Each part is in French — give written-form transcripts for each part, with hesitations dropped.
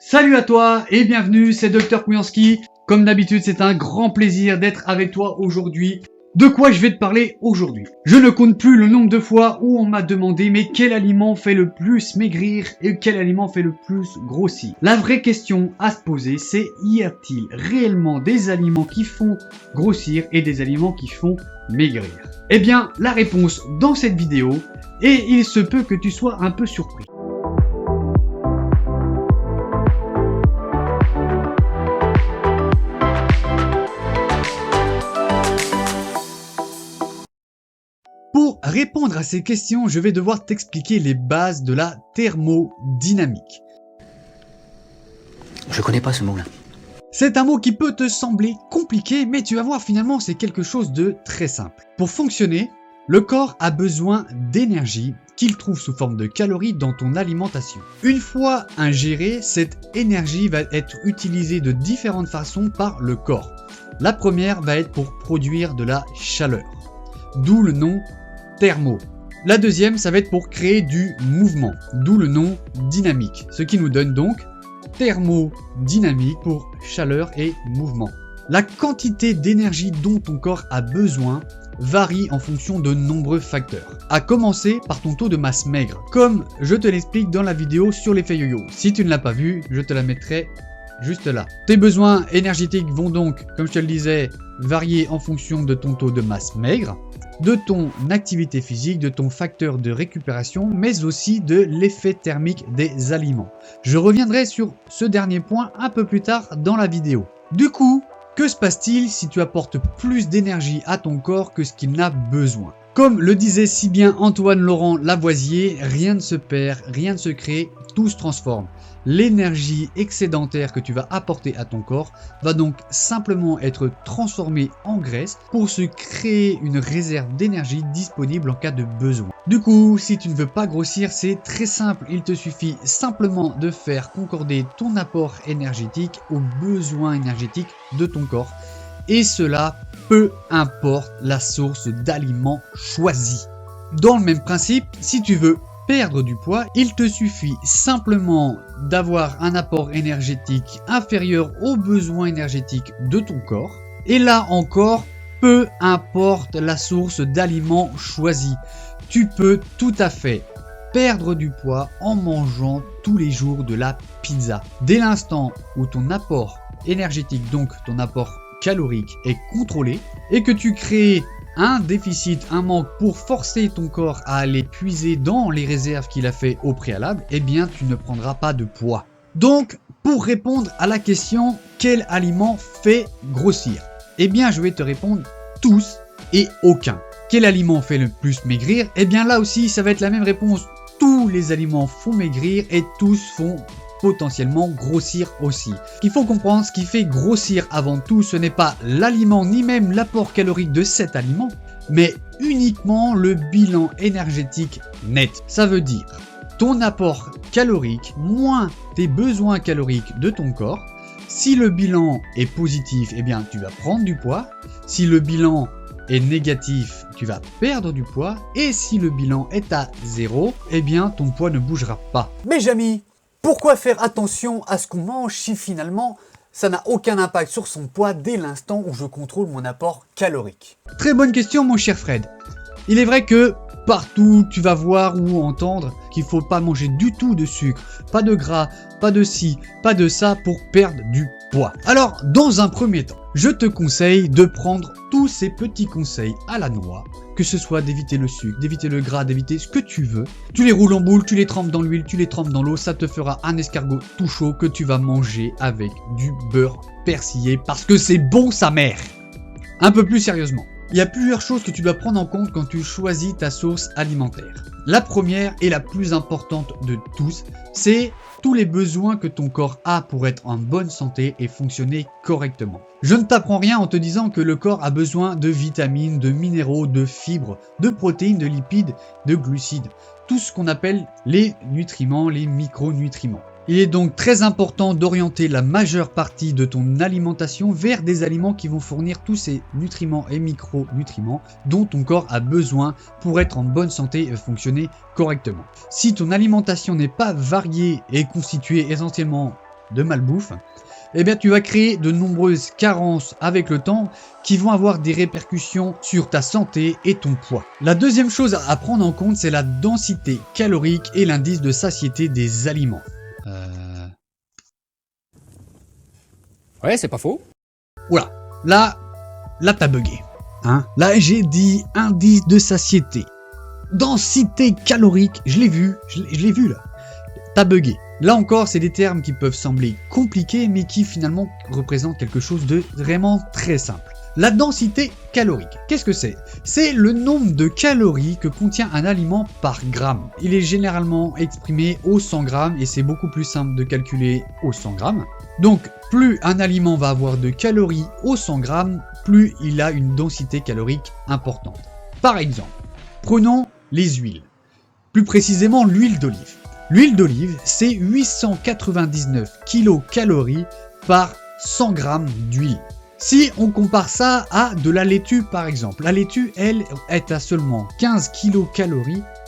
Salut à toi et bienvenue, c'est Dr Kouyanski. Comme d'habitude, c'est un grand plaisir d'être avec toi aujourd'hui. De quoi je vais te parler aujourd'hui? Je ne compte plus le nombre de fois où on m'a demandé mais quel aliment fait le plus maigrir et quel aliment fait le plus grossir. La vraie question à se poser, c'est y a-t-il réellement des aliments qui font grossir et des aliments qui font maigrir? Eh bien, la réponse dans cette vidéo, et il se peut que tu sois un peu surpris. Pour répondre à ces questions, je vais devoir t'expliquer les bases de la thermodynamique. Je connais pas ce mot-là. C'est un mot qui peut te sembler compliqué, mais tu vas voir finalement c'est quelque chose de très simple. Pour fonctionner, le corps a besoin d'énergie qu'il trouve sous forme de calories dans ton alimentation. Une fois ingérée, cette énergie va être utilisée de différentes façons par le corps. La première va être pour produire de la chaleur, d'où le nom thermo. La deuxième, ça va être pour créer du mouvement, d'où le nom dynamique, ce qui nous donne donc thermodynamique pour chaleur et mouvement. La quantité d'énergie dont ton corps a besoin varie en fonction de nombreux facteurs, à commencer par ton taux de masse maigre, comme je te l'explique dans la vidéo sur l'effet yo-yo. Si tu ne l'as pas vu, je te la mettrai juste là. Tes besoins énergétiques vont donc, comme je te le disais, varier en fonction de ton taux de masse maigre, de ton activité physique, de ton facteur de récupération, mais aussi de l'effet thermique des aliments. Je reviendrai sur ce dernier point un peu plus tard dans la vidéo. Du coup, que se passe-t-il si tu apportes plus d'énergie à ton corps que ce qu'il n'a besoin? Comme le disait si bien Antoine Laurent Lavoisier, rien ne se perd, rien ne se crée, tout se transforme. L'énergie excédentaire que tu vas apporter à ton corps va donc simplement être transformée en graisse pour se créer une réserve d'énergie disponible en cas de besoin. Du coup, si tu ne veux pas grossir, c'est très simple, il te suffit simplement de faire concorder ton apport énergétique aux besoins énergétiques de ton corps. Et cela, peu importe la source d'aliments choisie. Dans le même principe, si tu veux perdre du poids, il te suffit simplement d'avoir un apport énergétique inférieur aux besoins énergétiques de ton corps. Et là encore, peu importe la source d'aliments choisie, tu peux tout à fait perdre du poids en mangeant tous les jours de la pizza. Dès l'instant où ton apport énergétique, donc ton apport calorique, est contrôlé et que tu crées un déficit, un manque pour forcer ton corps à aller puiser dans les réserves qu'il a fait au préalable, eh bien tu ne prendras pas de poids. Donc, pour répondre à la question quel aliment fait grossir? Eh bien je vais te répondre tous et aucun. Quel aliment fait le plus maigrir? Eh bien là aussi ça va être la même réponse. Tous les aliments font maigrir et tous font potentiellement grossir aussi. Ce qu'il faut comprendre, ce qui fait grossir avant tout, ce n'est pas l'aliment ni même l'apport calorique de cet aliment, mais uniquement le bilan énergétique net. Ça veut dire ton apport calorique moins tes besoins caloriques de ton corps. Si le bilan est positif, eh bien tu vas prendre du poids. Si le bilan est négatif, tu vas perdre du poids. Et si le bilan est à 0, eh bien ton poids ne bougera pas. Mes amis, pourquoi faire attention à ce qu'on mange si finalement ça n'a aucun impact sur son poids dès l'instant où je contrôle mon apport calorique? Très bonne question mon cher Fred. Il est vrai que partout tu vas voir ou entendre qu'il ne faut pas manger du tout de sucre, pas de gras, pas de ci, pas de ça pour perdre du poids. Alors dans un premier temps, je te conseille de prendre tous ces petits conseils à la noix, que ce soit d'éviter le sucre, d'éviter le gras, d'éviter ce que tu veux. Tu les roules en boule, tu les trempes dans l'huile, tu les trempes dans l'eau, ça te fera un escargot tout chaud que tu vas manger avec du beurre persillé parce que c'est bon sa mère. Un peu plus sérieusement, il y a plusieurs choses que tu dois prendre en compte quand tu choisis ta source alimentaire. La première et la plus importante de tous, c'est tous les besoins que ton corps a pour être en bonne santé et fonctionner correctement. Je ne t'apprends rien en te disant que le corps a besoin de vitamines, de minéraux, de fibres, de protéines, de lipides, de glucides. Tout ce qu'on appelle les nutriments, les micronutriments. Il est donc très important d'orienter la majeure partie de ton alimentation vers des aliments qui vont fournir tous ces nutriments et micronutriments dont ton corps a besoin pour être en bonne santé et fonctionner correctement. Si ton alimentation n'est pas variée et constituée essentiellement de malbouffe, eh bien tu vas créer de nombreuses carences avec le temps qui vont avoir des répercussions sur ta santé et ton poids. La deuxième chose à prendre en compte, c'est la densité calorique et l'indice de satiété des aliments. Ouais, c'est pas faux. Oula, là t'as bugué. Hein, là j'ai dit indice de satiété. Densité calorique, je l'ai vu là. T'as bugué. Là encore, c'est des termes qui peuvent sembler compliqués, mais qui finalement représentent quelque chose de vraiment très simple. La densité calorique, qu'est-ce que c'est? C'est le nombre de calories que contient un aliment par gramme. Il est généralement exprimé au 100 grammes et c'est beaucoup plus simple de calculer au 100 grammes. Donc, plus un aliment va avoir de calories au 100 grammes, plus il a une densité calorique importante. Par exemple, prenons les huiles. Plus précisément, l'huile d'olive. L'huile d'olive, c'est 899 kcal par 100 grammes d'huile. Si on compare ça à de la laitue par exemple, la laitue, elle, est à seulement 15 kcal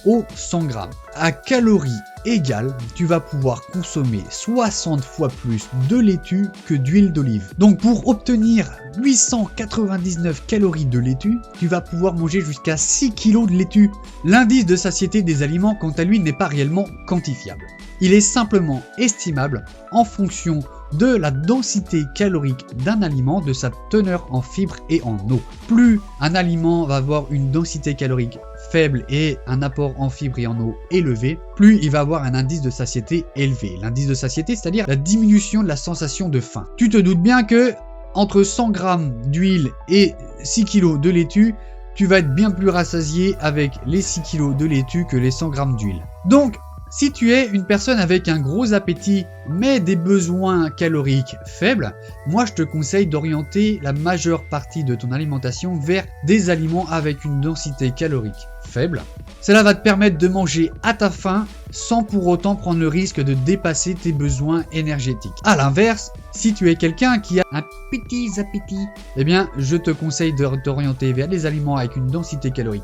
au 100 grammes. À calories égales, tu vas pouvoir consommer 60 fois plus de laitue que d'huile d'olive. Donc pour obtenir 899 calories de laitue, tu vas pouvoir manger jusqu'à 6 kg de laitue. L'indice de satiété des aliments, quant à lui, n'est pas réellement quantifiable. Il est simplement estimable en fonction de la densité calorique d'un aliment, de sa teneur en fibres et en eau. Plus un aliment va avoir une densité calorique faible et un apport en fibres et en eau élevé, plus il va avoir un indice de satiété élevé. L'indice de satiété, c'est-à-dire la diminution de la sensation de faim. Tu te doutes bien que entre 100 grammes d'huile et 6 kg de laitue, tu vas être bien plus rassasié avec les 6 kg de laitue que les 100 grammes d'huile. Donc, si tu es une personne avec un gros appétit mais des besoins caloriques faibles, moi je te conseille d'orienter la majeure partie de ton alimentation vers des aliments avec une densité calorique faible. Cela va te permettre de manger à ta faim sans pour autant prendre le risque de dépasser tes besoins énergétiques. A l'inverse, si tu es quelqu'un qui a un petit appétit, eh bien je te conseille de t'orienter vers des aliments avec une densité calorique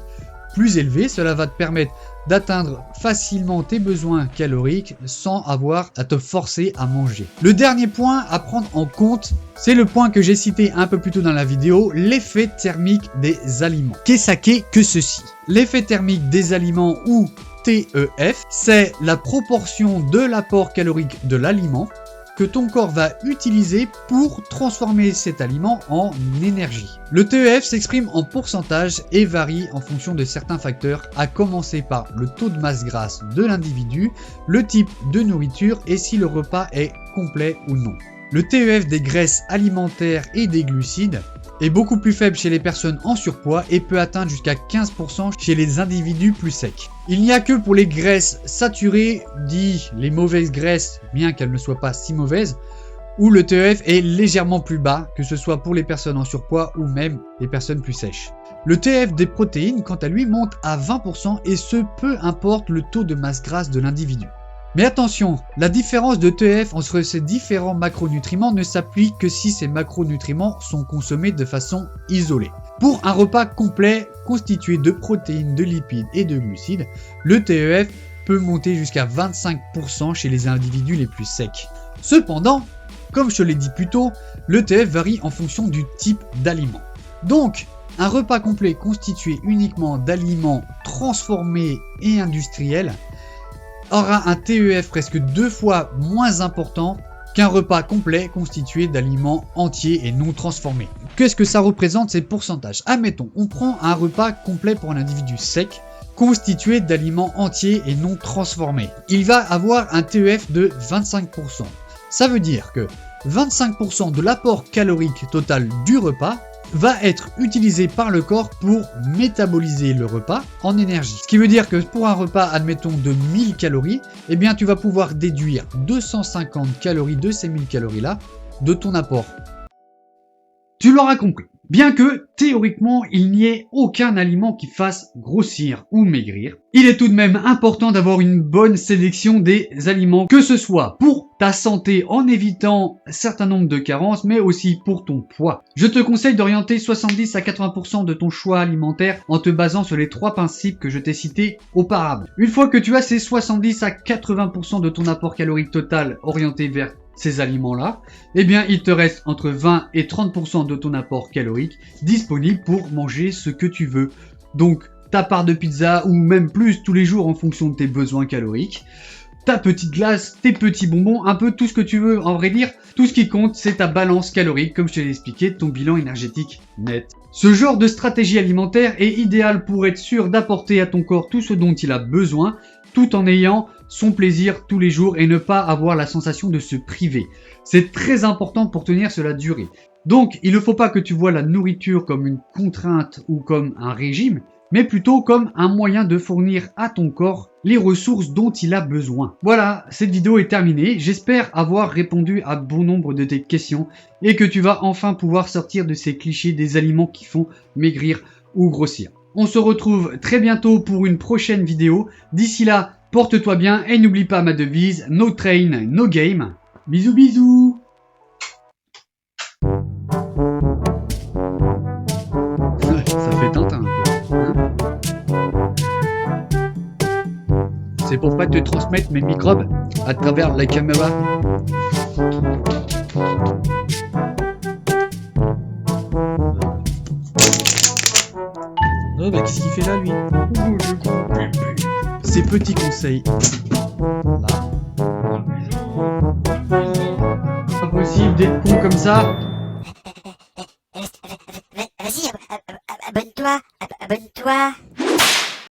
plus élevée. Cela va te permettre d'atteindre facilement tes besoins caloriques sans avoir à te forcer à manger. Le dernier point à prendre en compte, c'est le point que j'ai cité un peu plus tôt dans la vidéo, l'effet thermique des aliments. Qu'est-ce que ceci? L'effet thermique des aliments, ou TEF, c'est la proportion de l'apport calorique de l'aliment que ton corps va utiliser pour transformer cet aliment en énergie. Le TEF s'exprime en pourcentage et varie en fonction de certains facteurs, à commencer par le taux de masse grasse de l'individu, le type de nourriture et si le repas est complet ou non. Le TEF des graisses alimentaires et des glucides est beaucoup plus faible chez les personnes en surpoids et peut atteindre jusqu'à 15% chez les individus plus secs. Il n'y a que pour les graisses saturées, dit les mauvaises graisses, bien qu'elles ne soient pas si mauvaises, où le TEF est légèrement plus bas, que ce soit pour les personnes en surpoids ou même les personnes plus sèches. Le TEF des protéines, quant à lui, monte à 20% et ce, peu importe le taux de masse grasse de l'individu. Mais attention, la différence de TEF entre ces différents macronutriments ne s'applique que si ces macronutriments sont consommés de façon isolée. Pour un repas complet constitué de protéines, de lipides et de glucides, le TEF peut monter jusqu'à 25% chez les individus les plus secs. Cependant, comme je te l'ai dit plus tôt, le TEF varie en fonction du type d'aliment. Donc, un repas complet constitué uniquement d'aliments transformés et industriels aura un TEF presque 2 fois moins important qu'un repas complet constitué d'aliments entiers et non transformés. Qu'est-ce que ça représente ces pourcentages? Admettons, on prend un repas complet pour un individu sec, constitué d'aliments entiers et non transformés. Il va avoir un TEF de 25%. Ça veut dire que 25% de l'apport calorique total du repas va être utilisé par le corps pour métaboliser le repas en énergie. Ce qui veut dire que pour un repas, admettons, de 1000 calories, eh bien tu vas pouvoir déduire 250 calories de ces 1000 calories-là de ton apport. Tu l'auras compris. Bien que, théoriquement, il n'y ait aucun aliment qui fasse grossir ou maigrir, il est tout de même important d'avoir une bonne sélection des aliments, que ce soit pour ta santé en évitant un certain nombre de carences, mais aussi pour ton poids. Je te conseille d'orienter 70 à 80% de ton choix alimentaire en te basant sur les 3 principes que je t'ai cités auparavant. Une fois que tu as ces 70 à 80% de ton apport calorique total orienté vers ces aliments-là, eh bien il te reste entre 20 et 30% de ton apport calorique disponible pour manger ce que tu veux. Donc ta part de pizza ou même plus tous les jours en fonction de tes besoins caloriques, ta petite glace, tes petits bonbons, un peu tout ce que tu veux. En vrai dire, tout ce qui compte, c'est ta balance calorique, comme je te l'ai expliqué, ton bilan énergétique net. Ce genre de stratégie alimentaire est idéal pour être sûr d'apporter à ton corps tout ce dont il a besoin, tout en ayant son plaisir tous les jours et ne pas avoir la sensation de se priver. C'est très important pour tenir sur la durée. Donc, il ne faut pas que tu vois la nourriture comme une contrainte ou comme un régime, mais plutôt comme un moyen de fournir à ton corps les ressources dont il a besoin. Voilà, cette vidéo est terminée. J'espère avoir répondu à bon nombre de tes questions et que tu vas enfin pouvoir sortir de ces clichés des aliments qui font maigrir ou grossir. On se retrouve très bientôt pour une prochaine vidéo. D'ici là, porte-toi bien et n'oublie pas ma devise, no train, no game. Bisous bisous. Ça fait Tintin un peu. Hein, c'est pour pas te transmettre mes microbes à travers la caméra. Oh bah qu'est-ce qu'il fait là lui? Ces petits conseils. Là. Pas possible d'être con comme ça. Vas-y, abonne-toi.